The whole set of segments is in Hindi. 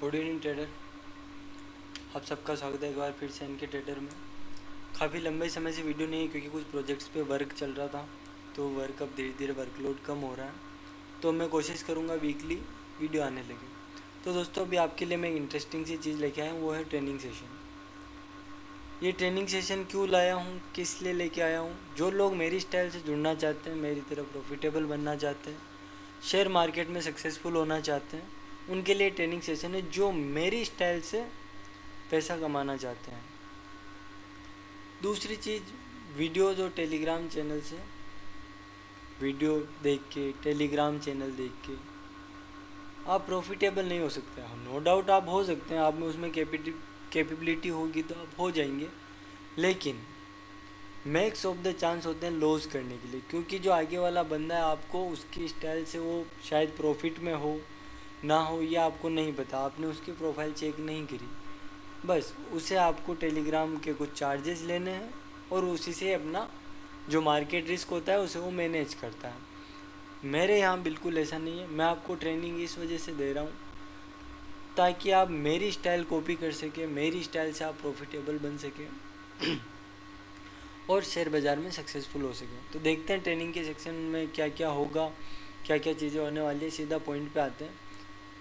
Good evening trader. आप सबका स्वागत है एक बार फिर से एनके ट्रेडर में। काफ़ी लंबे समय से वीडियो नहीं है क्योंकि कुछ प्रोजेक्ट्स पे वर्क चल रहा था, तो वर्क अब धीरे धीरे वर्कलोड कम हो रहा है, तो मैं कोशिश करूँगा वीकली वीडियो आने लगे। तो दोस्तों अभी आपके लिए मैं इंटरेस्टिंग सी चीज़ लेके आया हूँ, वो है ट्रेनिंग सेशन। ये ट्रेनिंग सेशन क्यों लाया हूँ, किस लिए लेके आया हूँ? जो लोग मेरी स्टाइल से जुड़ना चाहते हैं, मेरी तरह प्रॉफिटेबल बनना चाहते हैं, शेयर मार्केट में सक्सेसफुल होना चाहते हैं, उनके लिए ट्रेनिंग सेशन है। जो मेरी स्टाइल से पैसा कमाना चाहते हैं। दूसरी चीज़, वीडियोज़ और टेलीग्राम चैनल से वीडियो देख के, टेलीग्राम चैनल देख के आप प्रॉफिटेबल नहीं हो सकते। हाँ, नो डाउट आप हो सकते हैं, आप में उसमें कैपेबिलिटी होगी तो आप हो जाएंगे, लेकिन मैक्स ऑफ द चांस होते हैं लॉस करने के लिए, क्योंकि जो आगे वाला बंदा है आपको उसकी स्टाइल से वो शायद प्रॉफिट में हो ना हो, या आपको नहीं पता, आपने उसकी प्रोफाइल चेक नहीं करी, बस उसे आपको टेलीग्राम के कुछ चार्जेस लेने हैं और उसी से अपना जो मार्केट रिस्क होता है उसे वो मैनेज करता है। मेरे यहाँ बिल्कुल ऐसा नहीं है। मैं आपको ट्रेनिंग इस वजह से दे रहा हूँ ताकि आप मेरी स्टाइल कॉपी कर सकें, मेरी स्टाइल से आप प्रॉफिटेबल बन सकें और शेयर बाज़ार में सक्सेसफुल हो सकें। तो देखते हैं ट्रेनिंग के सेक्शन में क्या क्या होगा, क्या क्या चीज़ें होने वाली है। सीधा पॉइंट पे आते हैं।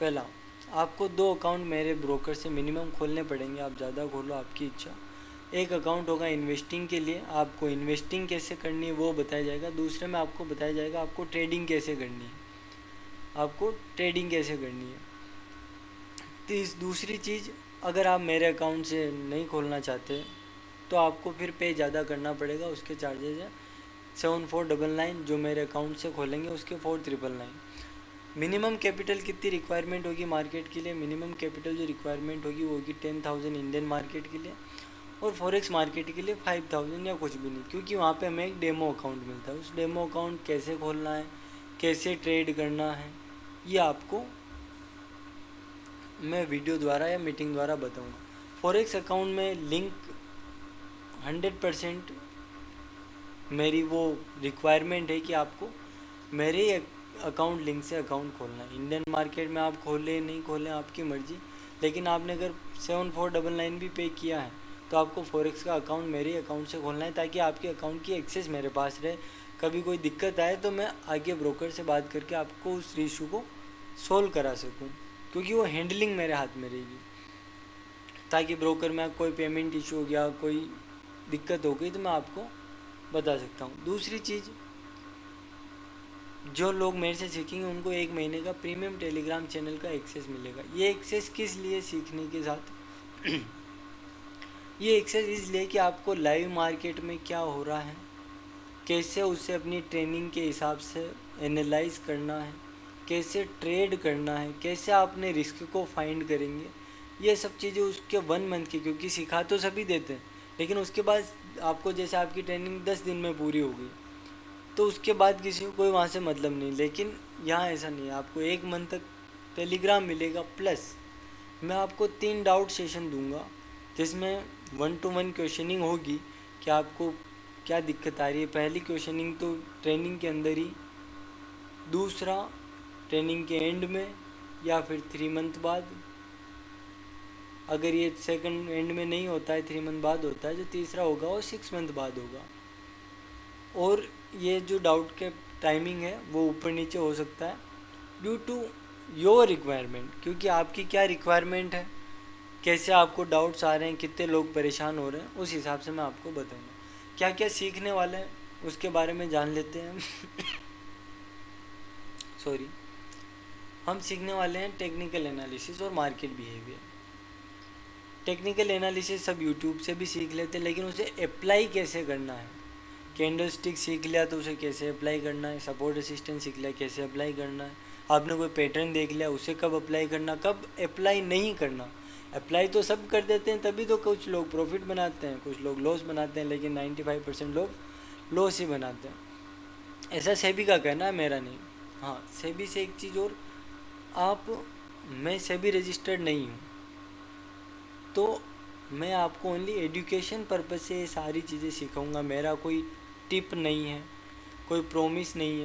पहला, आपको 2 अकाउंट मेरे ब्रोकर से मिनिमम खोलने पड़ेंगे। आप ज़्यादा खोलो, आपकी इच्छा। एक अकाउंट होगा इन्वेस्टिंग के लिए, आपको इन्वेस्टिंग कैसे करनी है वो बताया जाएगा। दूसरे में आपको बताया जाएगा आपको ट्रेडिंग कैसे करनी है, आपको ट्रेडिंग कैसे करनी है। दूसरी चीज़, अगर आप मेरे अकाउंट से नहीं खोलना चाहते तो आपको फिर पे ज़्यादा करना पड़ेगा। उसके चार्जेज हैं 7499, जो मेरे अकाउंट से खोलेंगे उसके 4999। मिनिमम कैपिटल कितनी रिक्वायरमेंट होगी मार्केट के लिए? मिनिमम कैपिटल जो रिक्वायरमेंट होगी वो होगी 10,000 इंडियन मार्केट के लिए, और फॉरेक्स मार्केट के लिए 5,000 या कुछ भी नहीं, क्योंकि वहाँ पे हमें एक डेमो अकाउंट मिलता है। उस डेमो अकाउंट कैसे खोलना है, कैसे ट्रेड करना है, ये आपको मैं वीडियो द्वारा या मीटिंग द्वारा बताऊँगा। फॉरेक्स अकाउंट में लिंक 100% मेरी वो रिक्वायरमेंट है कि आपको मेरे अकाउंट लिंक से अकाउंट खोलना है। इंडियन मार्केट में आप खोलें नहीं खोलें आपकी मर्ज़ी, लेकिन आपने अगर 7499 भी पे किया है तो आपको फॉरेक्स का अकाउंट मेरे अकाउंट से खोलना है, ताकि आपके अकाउंट की एक्सेस मेरे पास रहे। कभी कोई दिक्कत आए तो मैं आगे ब्रोकर से बात करके आपको उस इशू को सोल्व करा सकूं, क्योंकि वो हैंडलिंग मेरे हाथ में रहेगी। ताकि ब्रोकर में कोई पेमेंट इशू हो गया, कोई दिक्कत हो गई तो मैं आपको बता सकता हूँ। दूसरी चीज़, जो लोग मेरे से सीखेंगे उनको 1 महीने का प्रीमियम टेलीग्राम चैनल का एक्सेस मिलेगा। ये एक्सेस किस लिए? सीखने के साथ ये एक्सेस इसलिए कि आपको लाइव मार्केट में क्या हो रहा है, कैसे उसे अपनी ट्रेनिंग के हिसाब से एनालाइज करना है, कैसे ट्रेड करना है, कैसे आप अपने रिस्क को फाइंड करेंगे, ये सब चीज़ें उसके 1 मंथ की, क्योंकि सिखा तो सभी देते हैं, लेकिन उसके बाद आपको, जैसे आपकी ट्रेनिंग 10 दिन में पूरी हो गई तो उसके बाद किसी को कोई वहाँ से मतलब नहीं। लेकिन यहाँ ऐसा नहीं है, आपको 1 मंथ तक टेलीग्राम मिलेगा, प्लस मैं आपको 3 डाउट सेशन दूंगा जिसमें 1-to-1 क्वेश्चनिंग होगी कि आपको क्या दिक्कत आ रही है। पहली क्वेश्चनिंग तो ट्रेनिंग के अंदर ही, दूसरा ट्रेनिंग के एंड में, या फिर 3 मंथ बाद। अगर ये सेकंड एंड में नहीं होता है, 3 मंथ बाद होता है, जो तीसरा होगा वो 6 मंथ बाद होगा। और ये जो डाउट के टाइमिंग है वो ऊपर नीचे हो सकता है ड्यू टू योर रिक्वायरमेंट, क्योंकि आपकी क्या रिक्वायरमेंट है, कैसे आपको डाउट्स आ रहे हैं, कितने लोग परेशान हो रहे हैं, उस हिसाब से मैं आपको बताऊंगा। क्या क्या सीखने वाले हैं उसके बारे में जान लेते हैं सॉरी। हम सीखने वाले हैं टेक्निकल एनालिसिस और मार्केट बिहेवियर। टेक्निकल एनालिसिस सब यूट्यूब से भी सीख लेते हैं, लेकिन उसे अप्लाई कैसे करना है। कैंडल स्टिक सीख लिया तो उसे कैसे अप्लाई करना है, सपोर्ट रेसिस्टेंस सीख लिया कैसे अप्लाई करना है, आपने कोई पैटर्न देख लिया उसे कब अप्लाई करना, कब अप्लाई नहीं करना। अप्लाई तो सब कर देते हैं, तभी तो कुछ लोग प्रॉफिट बनाते हैं, कुछ लोग लॉस बनाते हैं, लेकिन 95% लोग लॉस ही बनाते हैं। ऐसा सेबी का कहना है, मेरा नहीं। हाँ, सेबी से एक चीज़ और, मैं सेबी रजिस्टर्ड नहीं हूँ, तो मैं आपको ओनली एजुकेशन पर्पज़ से ये सारी चीज़ें सिखाऊंगा। मेरा कोई टिप नहीं है, कोई प्रॉमिस नहीं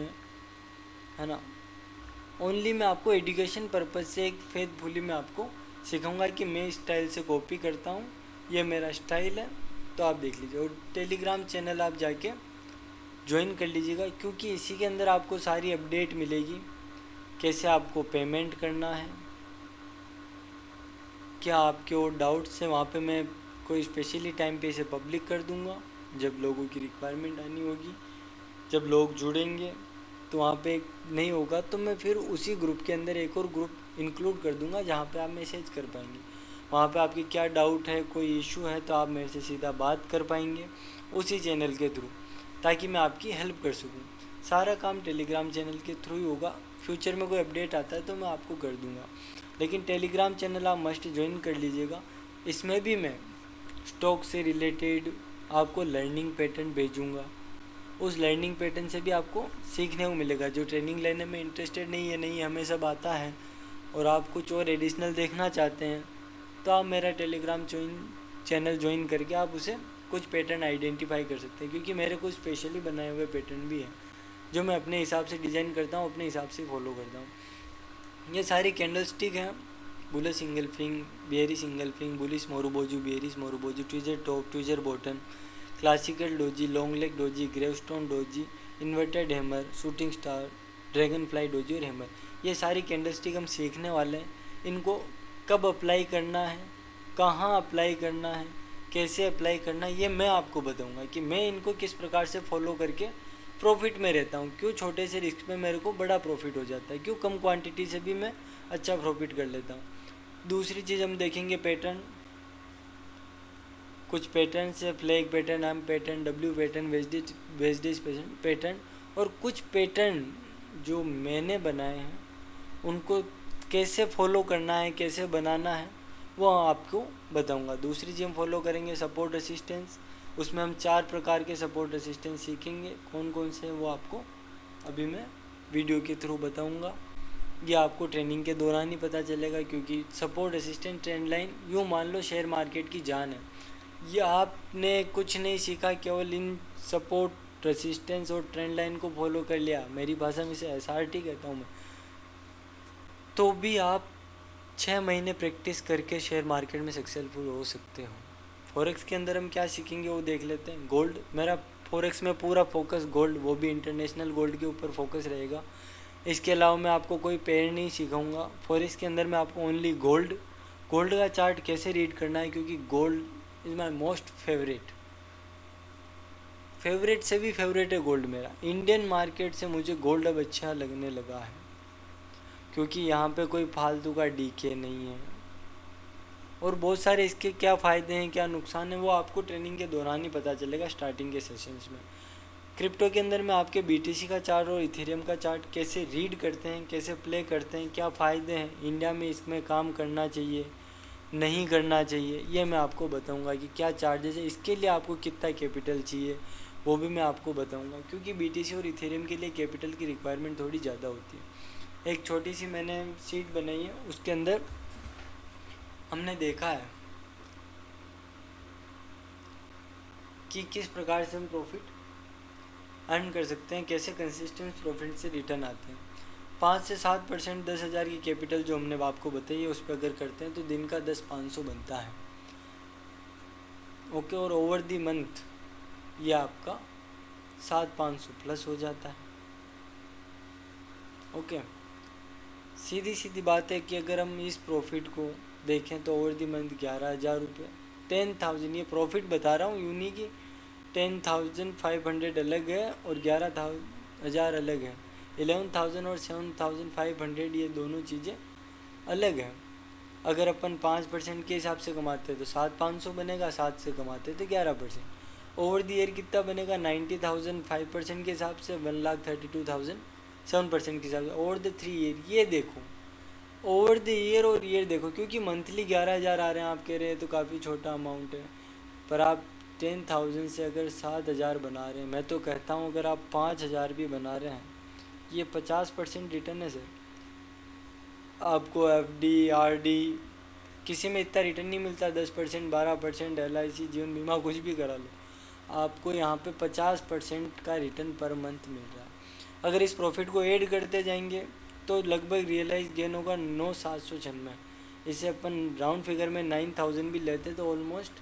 है ना। ओनली मैं आपको एजुकेशन पर्पज़ से एक फेथफुली मैं आपको सिखाऊंगा कि मैं इस स्टाइल से कॉपी करता हूँ, ये मेरा स्टाइल है, तो आप देख लीजिए। और टेलीग्राम चैनल आप जाके ज्वाइन कर लीजिएगा, क्योंकि इसी के अंदर आपको सारी अपडेट मिलेगी, कैसे आपको पेमेंट करना है, क्या आपके और डाउट्स हैं। वहाँ पे मैं कोई स्पेशली टाइम पे इसे पब्लिक कर दूँगा जब लोगों की रिक्वायरमेंट आनी होगी, जब लोग जुड़ेंगे तो वहाँ पे नहीं होगा तो मैं फिर उसी ग्रुप के अंदर एक और ग्रुप इंक्लूड कर दूँगा जहाँ पे आप मैसेज कर पाएंगे। वहाँ पे आपकी क्या डाउट है, कोई इशू है तो आप मेरे से सीधा बात कर पाएंगे उसी चैनल के थ्रू, ताकि मैं आपकी हेल्प कर सकूँ। सारा काम टेलीग्राम चैनल के थ्रू ही होगा। फ्यूचर में कोई अपडेट आता है तो मैं आपको कर दूँगा, लेकिन टेलीग्राम चैनल आप मस्ट ज्वाइन कर लीजिएगा। इसमें भी मैं स्टॉक से रिलेटेड आपको लर्निंग पैटर्न भेजूँगा। उस लर्निंग पैटर्न से भी आपको सीखने को मिलेगा। जो ट्रेनिंग लेने में इंटरेस्टेड नहीं है, नहीं हमें सब आता है, और आप कुछ और एडिशनल देखना चाहते हैं, तो आप मेरा टेलीग्राम चैनल ज्वाइन करके आप उसे कुछ पैटर्न आइडेंटिफाई कर सकते हैं, क्योंकि मेरे कुछ स्पेशली बनाए हुए पैटर्न भी हैं जो मैं अपने हिसाब से डिज़ाइन करता हूँ, अपने हिसाब से फॉलो करता हूँ। ये सारी कैंडल स्टिक हैं, bullish spinning, bearish spinning, bullish marubozu, bearish marubozu, tweezer top, tweezer bottom, classical doji, long leg doji, gravestone doji, inverted hammer, shooting star, dragonfly doji और हैमर। ये सारी कैंडल स्टिक हम सीखने वाले हैं। इनको कब अप्लाई करना है, कहाँ अप्लाई करना है, कैसे अप्लाई करना है, ये मैं आपको बताऊंगा कि मैं इनको किस प्रकार से फॉलो करके प्रॉफिट में रहता हूँ। क्यों छोटे से रिस्क में मेरे को बड़ा प्रॉफिट हो जाता है, क्यों कम क्वांटिटी से भी मैं अच्छा प्रॉफिट कर लेता हूँ। दूसरी चीज़ हम देखेंगे पैटर्न। कुछ पैटर्न से flag pattern, arm pattern, W pattern, Vestige pattern, और कुछ पैटर्न जो मैंने बनाए हैं उनको कैसे फॉलो करना है, कैसे बनाना है, वो आपको बताऊंगा। दूसरी चीज़ हम फॉलो करेंगे सपोर्ट रेसिस्टेंस। उसमें हम 4 प्रकार के सपोर्ट रेसिस्टेंस सीखेंगे। कौन कौन से वो आपको अभी मैं वीडियो के थ्रू बताऊंगा। ये आपको ट्रेनिंग के दौरान ही पता चलेगा, क्योंकि सपोर्ट रेसिस्टेंस ट्रेंड लाइन यूँ मान लो शेयर मार्केट की जान है। ये आपने कुछ नहीं सीखा, केवल इन सपोर्ट रेसिस्टेंस और ट्रेंड लाइन को फॉलो कर लिया, मेरी भाषा में इसे SRT कहता हूँ मैं, तो भी आप 6 महीने प्रैक्टिस करके शेयर मार्केट में सक्सेसफुल हो सकते हो। फॉरेक्स के अंदर हम क्या सीखेंगे वो देख लेते हैं। गोल्ड, मेरा फॉरेक्स में पूरा फोकस गोल्ड, वो भी इंटरनेशनल गोल्ड के ऊपर फोकस रहेगा। इसके अलावा मैं आपको कोई पेयर नहीं सिखाऊंगा। फॉरेक्स के अंदर मैं आपको ओनली गोल्ड का चार्ट कैसे रीड करना है, क्योंकि gold is my most favourite से भी फेवरेट है गोल्ड मेरा। इंडियन मार्केट से मुझे गोल्ड अब अच्छा लगने लगा है, क्योंकि यहाँ पे कोई फालतू का डीके नहीं है, और बहुत सारे इसके क्या फ़ायदे हैं क्या नुकसान है वो आपको ट्रेनिंग के दौरान ही पता चलेगा, स्टार्टिंग के सेशंस में। क्रिप्टो के अंदर मैं आपके BTC का चार्ट और इथेरियम का चार्ट कैसे रीड करते हैं, कैसे प्ले करते हैं, क्या फ़ायदे हैं, इंडिया में इसमें काम करना चाहिए नहीं करना चाहिए, ये मैं आपको बताऊंगा कि क्या चार्जेस है, इसके लिए आपको कितना कैपिटल चाहिए वो भी मैं आपको बताऊंगा, क्योंकि BTC और इथेरियम के लिए कैपिटल की रिक्वायरमेंट थोड़ी ज़्यादा होती है। एक छोटी सी मैंने शीट बनाई है, उसके अंदर हमने देखा है कि किस प्रकार से हम प्रॉफिट अर्न कर सकते हैं, कैसे कंसिस्टेंट प्रॉफिट से रिटर्न आते हैं। 5 से 7% 10,000 की कैपिटल जो हमने आपको बताई है उस पर अगर करते हैं तो दिन का 10,500 बनता है। ओके, और ओवर दी मंथ ये आपका 7,500 प्लस हो जाता है। ओके, सीधी सीधी बात है कि अगर हम इस प्रॉफिट को देखें तो ओवर दी मंथ 11,000 रुपये, 10,000, ये प्रॉफिट बता रहा हूँ, यूनी की 10,500 अलग है और 11,000 अलग है। 11,000 और 7,500 ये दोनों चीज़ें अलग हैं। अगर अपन 5% के हिसाब से कमाते तो 7,500 बनेगा, 7 से कमाते तो 11%। ओवर द ईयर कितना बनेगा, 90,000 5% के हिसाब से 1,32,000 7% के हिसाब से। ओवर द 3 ईयर ये देखो, ओवर द ईयर और ईयर देखो, क्योंकि मंथली 11,000 आ रहे हैं, आप कह रहे हैं तो काफ़ी छोटा अमाउंट है, पर आप 10,000 से अगर 7,000 बना रहे हैं, मैं तो कहता हूँ अगर आप 5,000 भी बना रहे हैं, ये 50% रिटर्न है सर। आपको FD RD किसी में इतना रिटर्न नहीं मिलता, 10% 12%, LIC जीवन बीमा कुछ भी करा लो, आपको यहाँ पे 50% का रिटर्न पर मंथ मिल रहा है। अगर इस प्रॉफिट को ऐड करते जाएंगे तो लगभग रियलाइज गेन होगा 9,796, इसे अपन राउंड फिगर में 9000 भी लेते तो ऑलमोस्ट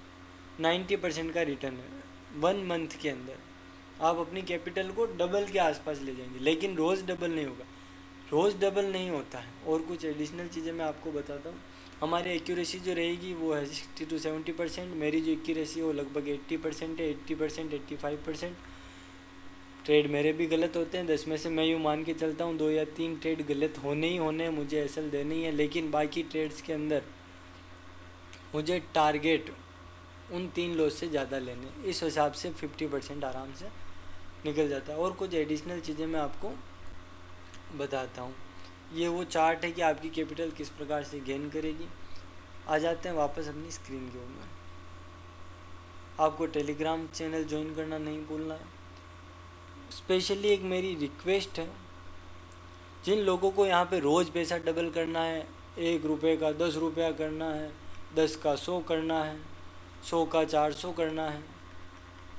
90% का रिटर्न है 1 मंथ के अंदर। आप अपनी कैपिटल को डबल के आसपास ले जाएंगे, लेकिन रोज़ डबल नहीं होगा, रोज़ डबल नहीं होता है। और कुछ एडिशनल चीज़ें मैं आपको बताता हूँ। हमारी एक्यूरेसी जो रहेगी वो है 60 to 70%। मेरी जो एक्यूरेसी है वो लगभग 80% है, 80% 85%। ट्रेड मेरे भी गलत होते हैं, 10 में से मैं यूँ मान के चलता हूँ 2 या 3 ट्रेड गलत होने ही होने हैं, मुझे एसएल देनी ही है। लेकिन बाकी ट्रेड्स के अंदर मुझे टारगेट उन 3 लॉस से ज़्यादा लेने, इस हिसाब से 50% आराम से निकल जाता है। और कुछ एडिशनल चीज़ें मैं आपको बताता हूँ। ये वो चार्ट है कि आपकी कैपिटल किस प्रकार से गेन करेगी। आ जाते हैं वापस अपनी स्क्रीन के ऊपर। आपको टेलीग्राम चैनल ज्वाइन करना नहीं भूलना है। स्पेशली एक मेरी रिक्वेस्ट है, जिन लोगों को यहाँ पे रोज़ पैसा डबल करना है, 1 रुपये का 10 रुपया करना है, 10 का 100 करना है, 100 का 400 करना है,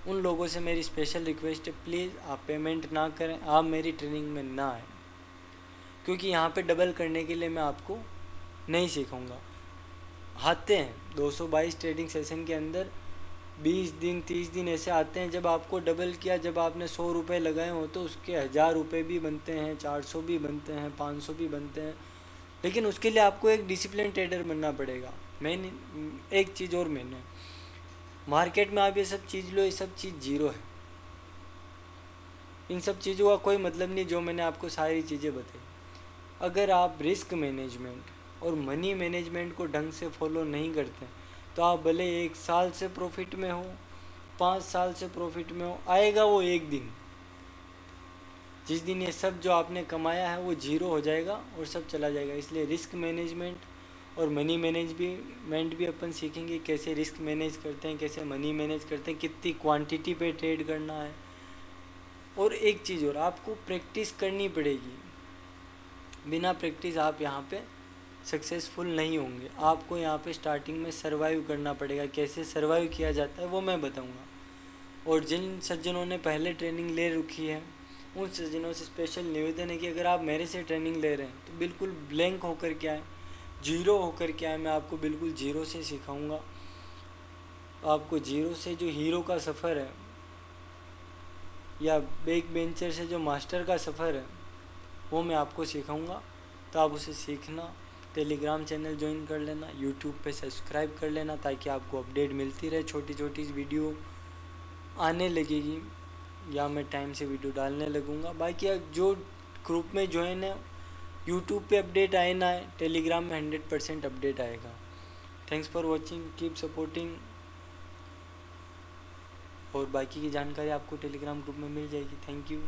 उन लोगों से मेरी स्पेशल रिक्वेस्ट है, प्लीज़ आप पेमेंट ना करें, आप मेरी ट्रेनिंग में ना आए, क्योंकि यहाँ पे डबल करने के लिए मैं आपको नहीं सिखाऊंगा। आते हैं 222 ट्रेडिंग सेशन के अंदर 20 दिन 30 दिन ऐसे आते हैं जब आपको डबल किया, जब आपने 100 रुपये लगाए हो तो उसके 1000 रुपये भी बनते हैं, 400 भी बनते हैं, 500 भी बनते हैं। लेकिन उसके लिए आपको एक डिसिप्लिन ट्रेडर बनना पड़ेगा। मैंने एक चीज़ और, मैंने मार्केट में आप ये सब चीज़ लो, ये सब चीज़ जीरो है। इन सब चीज़ों का कोई मतलब नहीं जो मैंने आपको सारी चीज़ें बताई। अगर आप रिस्क मैनेजमेंट और मनी मैनेजमेंट को ढंग से फॉलो नहीं करते तो आप भले 1 साल से प्रॉफिट में हो, 5 साल से प्रॉफिट में हो, आएगा वो एक दिन जिस दिन ये सब जो आपने कमाया है वो जीरो हो जाएगा और सब चला जाएगा। इसलिए रिस्क मैनेजमेंट और मनी मैनेजमेंट भी अपन सीखेंगे, कैसे रिस्क मैनेज करते हैं, कैसे मनी मैनेज करते हैं, कितनी क्वांटिटी पे ट्रेड करना है। और एक चीज़ और, आपको प्रैक्टिस करनी पड़ेगी। बिना प्रैक्टिस आप यहाँ पे सक्सेसफुल नहीं होंगे। आपको यहाँ पे स्टार्टिंग में सर्वाइव करना पड़ेगा। कैसे सर्वाइव किया जाता है वो मैं बताऊँगा। और जिन सज्जनों ने पहले ट्रेनिंग ले रखी है उन सज्जनों से स्पेशल निवेदन है कि अगर आप मेरे से ट्रेनिंग ले रहे हैं तो बिल्कुल ब्लैंक होकर के आए, जीरो होकर के आए। मैं आपको बिल्कुल जीरो से सिखाऊंगा। आपको जीरो से जो हीरो का सफ़र है या बैक बेंचर से जो मास्टर का सफ़र है वो मैं आपको सिखाऊंगा। तो आप उसे सीखना, टेलीग्राम चैनल ज्वाइन कर लेना, यूट्यूब पे सब्सक्राइब कर लेना ताकि आपको अपडेट मिलती रहे। छोटी छोटी वीडियो आने लगेगी या मैं टाइम से वीडियो डालने लगूंगा। बाकी जो ग्रुप में ज्वाइन है, यूट्यूब पे अपडेट आए ना आए, टेलीग्राम में 100% अपडेट आएगा। Thanks for watching, keep supporting. और बाकी की जानकारी आपको टेलीग्राम ग्रुप में मिल जाएगी। Thank you.